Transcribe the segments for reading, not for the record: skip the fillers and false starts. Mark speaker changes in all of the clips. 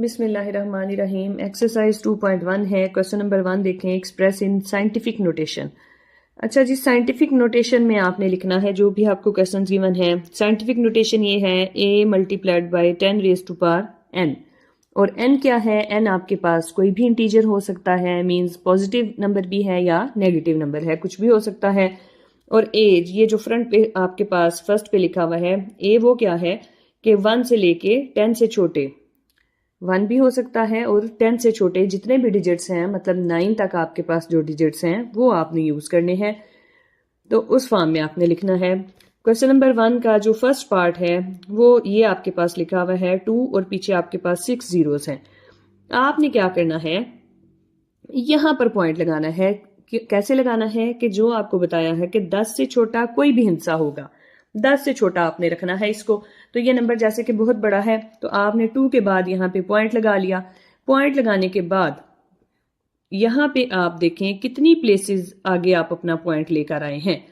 Speaker 1: बिस्मिल्लाहिर्रहमानिर्रहीम। एक्सरसाइज 2.1 है। Question number 1 देखें, एक्सप्रेस इन साइंटिफिक नोटेशन। अच्छा जी, साइंटिफिक नोटेशन में आपने लिखना है जो भी आपको क्वेश्चन गिवन है। साइंटिफिक नोटेशन ये है a multiplied by 10 raise to power n। और n क्या है? n आपके पास कोई भी इंटीजर हो सकता है, मींस पॉजिटिव नंबर भी है या नेगेटिव नंबर है, कुछ भी हो सकता है। और एज, ये जो फ्रंट पे आपके पास फर्स्ट पे लिखा हुआ है ए, वो क्या है कि 1 से लेके 10 से छोटे, 1 भी हो सकता है और 10 से छोटे जितने भी डिजिट्स हैं, मतलब 9 तक आपके पास जो डिजिट्स हैं वो आपने यूज करने हैं। तो उस फॉर्म में आपने लिखना है। क्वेश्चन नंबर 1 का जो फर्स्ट पार्ट है वो ये आपके पास लिखा हुआ है 2 और पीछे आपके पास 6 जीरोस हैं। आपने क्या करना है, यहां पर पॉइंट लगाना है। कैसे लगाना है कि जो आपको बताया है कि 10 से छोटा कोई भी हिस्सा होगा, 10 से छोटा आपने रखना है इसको। तो ये नंबर जैसे कि बहुत बड़ा है तो आपने 2 के बाद यहाँ पे पॉइंट लगा लिया। पॉइंट लगाने के बाद यहाँ पे आप देखें कितनी प्लेसेस आगे आप अपना पॉइंट लेकर आए हैं।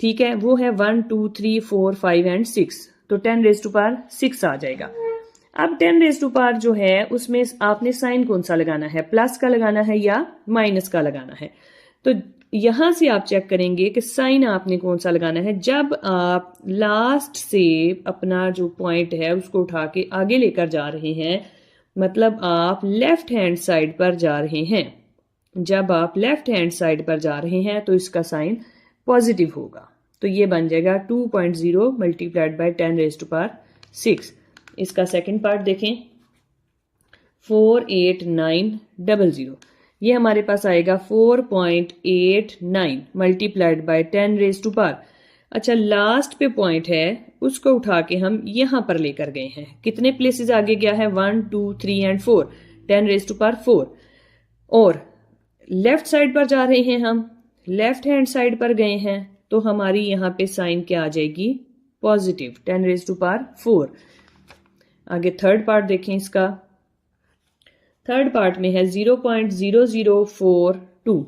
Speaker 1: ठीक है, वो है 1 2 3 4 5 एंड 6। तो 10 रेज टू पावर 6 आ जाएगा। अब 10 रेज टू पावर जो है उसमें आपने साइन कौन सा लगाना है, प्लस का लगाना है या माइनस का लगाना है। तो यहां से आप चेक करेंगे कि साइन आपने कौन सा लगाना है। जब आप लास्ट से अपना जो पॉइंट है उसको उठा के आगे लेकर जा रहे हैं, मतलब आप लेफ्ट हैंड साइड पर जा रहे हैं। जब आप लेफ्ट हैंड साइड पर जा रहे हैं तो इसका साइन पॉजिटिव होगा। तो ये बन जाएगा 2.0 multiplied by 10 raise to power 6। इसका सेकंड पार्ट देखें, 48900। ये हमारे पास आएगा 4.89 multiplied by 10 raise to power. अच्छा, लास्ट पे पॉइंट है उसको उठा के हम यहां पर लेकर गए हैं। कितने प्लेसेस आगे गया है? 1 2 3 एंड 4, 10 रेज टू पावर 4। और लेफ्ट साइड पर जा रहे हैं, हम लेफ्ट हैंड साइड पर गए हैं तो हमारी यहां पे साइन क्या आ जाएगी? Positive, 10 raise to power 4। आगे थर्ड पार्ट देखें इसका। थर्ड पार्ट में है 0.0042।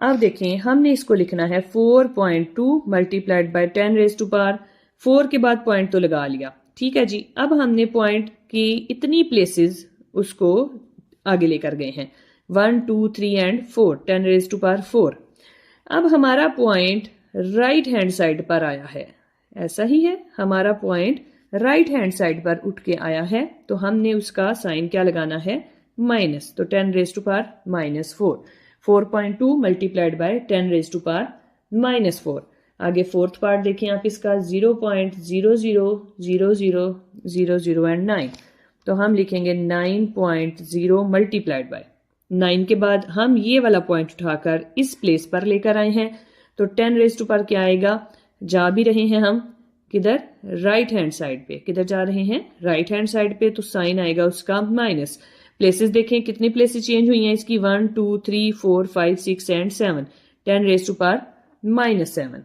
Speaker 1: अब देखें, हमने इसको लिखना है 4.2 multiplied by 10 raise to power 4 के बाद पॉइंट तो लगा लिया। ठीक है जी, अब हमने पॉइंट की इतनी प्लेसेस उसको आगे लेकर गए हैं, 1 2 3 एंड 4, 10 रेज टू पावर 4। अब हमारा पॉइंट राइट हैंड साइड पर आया है। ऐसा ही है, हमारा पॉइंट राइट हैंड साइड पर उठ के आया है तो हमने उसका साइन क्या लगाना है? माइनस। तो 10 raise to power -4, 4.2 multiplied by 10 raise to power -4। आगे फोर्थ पार्ट देखें आप इसका, 0.000000 एंड 9। तो हम लिखेंगे 9.0 मल्टीप्लाइड बाय 9 के बाद हम ये वाला पॉइंट उठाकर इस प्लेस पर लेकर आए हैं। तो 10 रेज टू पावर क्या आएगा? जा भी रहे हैं हम किधर? राइट हैंड साइड पे। किधर जा रहे हैं? राइट हैंड साइड पे। तो साइन आएगा उसका माइनस। प्लेसेस देखें कितनी प्लेसेस चेंज हुई हैं इसकी, 1 2 3 4 5 6 and 7, 10 raise to power -7।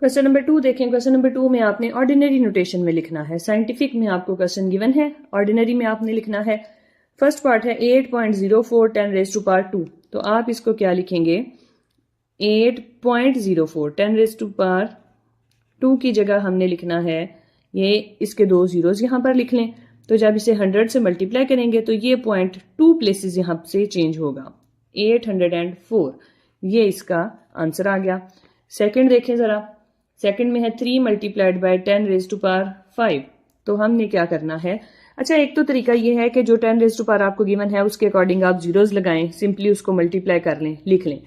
Speaker 1: Question number 2 देखें। क्वेश्चन नंबर 2 में आपने ऑर्डिनरी नोटेशन में लिखना है। साइंटिफिक में आपको क्वेश्चन गिवन है, ऑर्डिनरी में आपने लिखना है। फर्स्ट पार्ट है 8.04 10 रेज टू पावर 2। तो आप इसको क्या लिखेंगे? 8.04 10 रेज टू पावर 2 की जगह हमने लिखना है, ये इसके 2 जीरोस यहां पर लिख लें। तो जब इसे 100 से मल्टीप्लाई करेंगे तो ये पॉइंट 2 प्लेसेस यहां से चेंज होगा, 804। ये इसका आंसर आ गया। सेकंड देखें जरा। सेकंड में है 3 multiplied by 10 raise to power 5। तो हमने क्या करना है? अच्छा, एक तो तरीका ये है कि जो 10 रेज टू पावर आपको गिवन है उसके अकॉर्डिंग आप जीरोस लगाएं, सिंपली उसको मल्टीप्लाई कर लें, लिख लें।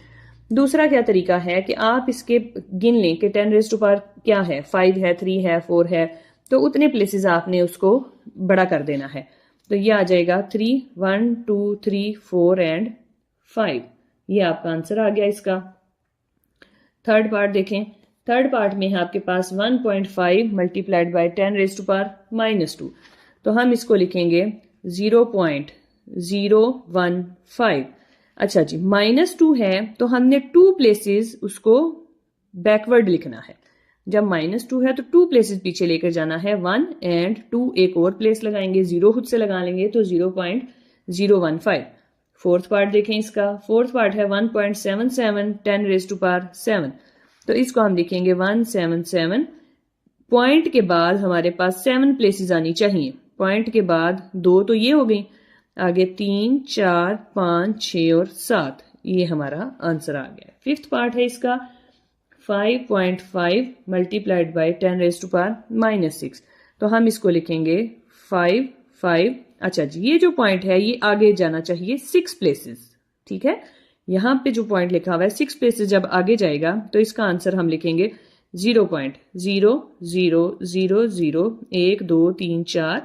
Speaker 1: दूसरा क्या तरीका है कि आप इसके गिन लें कि 10 रेज टू पावर क्या है, 5 है, 3 है, 4 है, तो उतने प्लेसेस आपने उसको बड़ा कर देना है। तो ये आ जाएगा 3 1 2 3 4 एंड 5। ये आपका आंसर आ गया इसका। थर्ड पार्ट देखें। थर्ड पार्ट में है आपके पास 1.5 multiplied by 10 raise to power -2। तो हम इसको लिखेंगे 0.015। अच्छा जी, -2 है तो हमने 2 प्लेसेस उसको बैकवर्ड लिखना है। जब -2 है तो 2 प्लेसेस पीछे लेकर जाना है, 1 एंड 2 एक और प्लेस लगाएंगे, 0 खुद से लगा लेंगे तो 0.015। फोर्थ पार्ट देखें इसका। फोर्थ पार्ट है 1.77 10 रेज टू पावर 7। तो इसको हम लिखेंगे 177। पॉइंट के बाद हमारे पास 7 प्लेसेस आनी चाहिए। पॉइंट के बाद 2 तो ये हो गई, आगे 3, 4, 5, 6 और 7, ये हमारा आंसर आ गया। फिफ्थ पार्ट है इसका 5.5 मल्टीप्लाइड बाई 10⁻⁻�6। तो हम इसको लिखेंगे 5। अच्छा जी, ये जो पॉइंट है ये आगे जाना चाहिए 6 प्लेसेस, ठीक है। यहाँ पे जो पॉइंट लिखा हुआ है 6 प्लेसेस जब आगे जाएगा तो इसका आंसर हम लिखेंगे 0.00000 1 2 3 4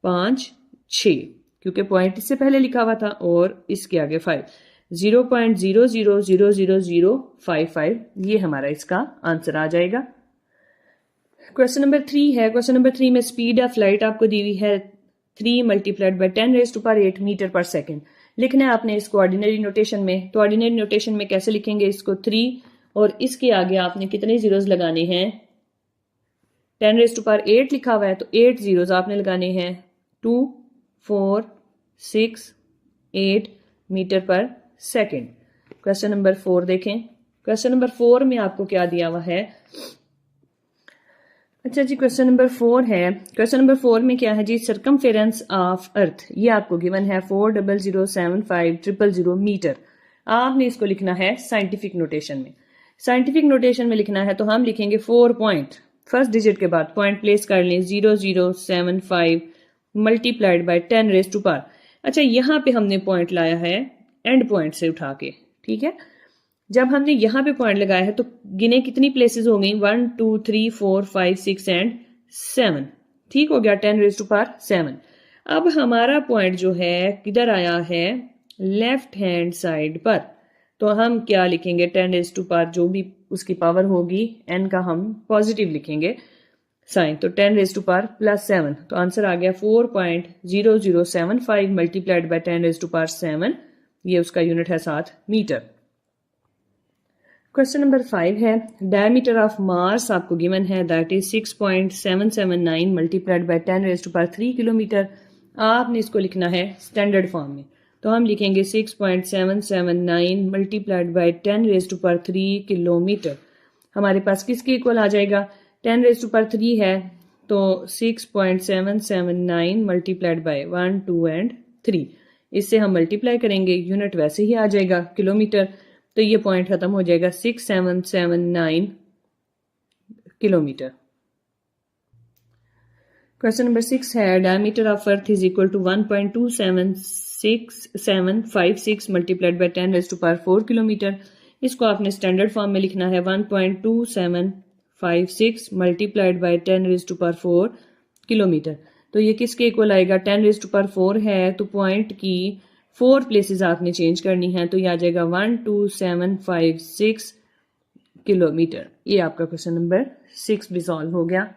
Speaker 1: 5 6, क्योंकि पॉइंट इससे पहले लिखा हुआ था और इसके आगे 5, 0.0000055, ये हमारा इसका आंसर आ जाएगा। क्वेश्चन नंबर 3 है। क्वेश्चन नंबर 3 में स्पीड ऑफ लाइट आपको दी हुई है 3 मल्टीप्लाइड बाई 10⁸ मीटर पर सेकेंड। लिखना है आपने इसको ऑर्डिनरी नोटेशन में। तो ऑर्डिनरी नोटेशन में कैसे लिखेंगे इसको, 3 और इसके आगे आपने कितने जीरोस लगाने हैं, 10⁸ लिखा हुआ है तो 8 जीरोस आपने लगाने हैं, 2 4 6 8 मीटर पर सेकेंड। क्वेश्चन नंबर 4 देखें। क्वेश्चन नंबर 4 में आपको क्या दिया हुआ है। अच्छा जी, क्वेश्चन नंबर 4 है। क्वेश्चन नंबर 4 में क्या है जी, सर्कमफेरेंस ऑफ अर्थ, ये आपको गिवन है 40075,000 मीटर। आपने इसको लिखना है साइंटिफिक नोटेशन में। साइंटिफिक नोटेशन में लिखना है तो हम लिखेंगे 4 पॉइंट, फर्स्ट डिजिट के बाद पॉइंट प्लेस कर लें, 0075 मल्टीप्लाइड बाई 10⁻⁻। अच्छा, यहाँ पे हमने पॉइंट लाया है एंड पॉइंट से उठा के, ठीक है। जब हमने यहाँ पे पॉइंट लगाया है तो गिने कितनी प्लेसेस हो गई, 1 2 3 4 5 6 एंड 7, ठीक हो गया, 10⁻7। अब हमारा पॉइंट जो है किधर आया है, लेफ्ट हैंड साइड पर। तो हम क्या लिखेंगे, 10⁻, जो भी उसकी पावर होगी n का हम पॉजिटिव लिखेंगे साइन, तो 10⁻+7। तो आंसर आ गया 4.0075 मल्टीप्लाइड बाई 10⁻7, ये उसका यूनिट है 7 मीटर। क्वेश्चन नंबर 5 है। डायमीटर ऑफ मार्स आपको गिवन है, that is 6.779 multiplied by 10⁻3 kilometre. आपने इसको लिखना है स्टैंडर्ड फॉर्म में। तो हम लिखेंगे 6.779 मल्टीप्लाइड बाई 10⁻3 किलोमीटर। हमारे पास किसके इक्वल आ जाएगा, 10⁻3 है तो 6.779 मल्टीप्लाइड बाई 1 2 एंड 3, इससे हम मल्टीप्लाई करेंगे, यूनिट वैसे ही आ जाएगा किलोमीटर। तो ये पॉइंट खत्म हो जाएगा 6779 किलोमीटर। क्वेश्चन नंबर 6 है। Diameter of earth is equal to 1.27756 multiplied by 10⁻4 kilometre. इसको आपने स्टैंडर्ड फॉर्म में लिखना है 1.2756 मल्टीप्लाइड बाई 10⁻4 किलोमीटर। तो ये किसके इक्वल आएगा, 10⁻4 है तो पॉइंट की 4 प्लेसेस आपने चेंज करनी है, तो ये आ जाएगा 12756 किलोमीटर। ये आपका क्वेश्चन नंबर 6 भी सॉल्व हो गया।